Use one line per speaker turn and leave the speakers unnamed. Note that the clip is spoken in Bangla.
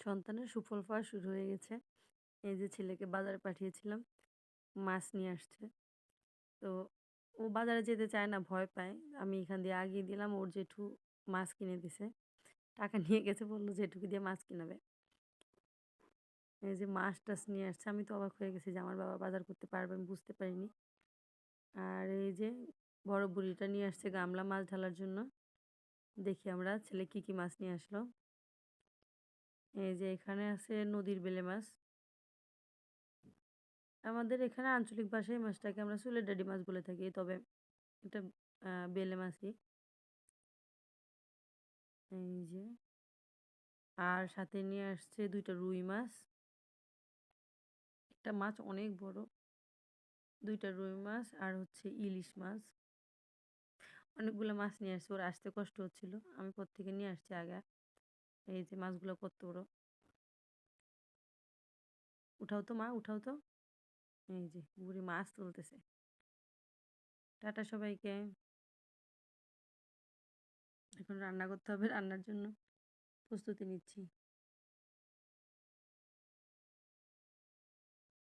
সন্তানের সুফল পাওয়া শুরু হয়ে গেছে। এই যে ছেলেকে বাজারে পাঠিয়েছিলাম, মাছ নিয়ে আসছে। তো ও বাজারে যেতে চায় না, ভয় পায়। আমি এখান দিয়ে আগিয়ে দিলাম, ওর জেঠু মাছ কিনে দিছে। টাকা নিয়ে গেছে, বলল জেঠুকে দিয়ে মাছ কিনাবে। এই যে মাছ-টাছ নিয়ে আসছে। আমি তো অবাক হয়ে গেছি যে আমার বাবা বাজার করতে পারবে, আমি বুঝতে পারিনি। আর এই যে বড় বুড়িটা নিয়ে আসছে গামলা মাছ ঢালার জন্য। দেখি আমরা ছেলে কি, কি মাছ নিয়ে আসলো। এই যে এখানে আছে নদীর বেলে মাছ। আমাদের এখানে আঞ্চলিক ভাষায় মাছটাকে আমরা সুলেডাডি মাছ বলে থাকি। তবে এটা বেলে মাছই। এই যে আর সাথে নিয়ে আসছে ২ টা রুই মাছ। একটা মাছ অনেক বড়। ২ টা রুই মাছ আর হচ্ছে ইলিশ মাছ। অনেকগুলো মাছ নিয়ে আসছে। ওর আসতে কষ্ট হচ্ছিল। আমি কোত্থেকে নিয়ে আসছি আগে। এই যে মাছগুলো কত বড়। উঠাও তো মা, উঠাও তো। এই যে বুড়ি মাছ তুলতেছে। টাটা সবাইকে। এখন রান্না করতে হবে। রান্নার জন্য প্রস্তুতি নিচ্ছি।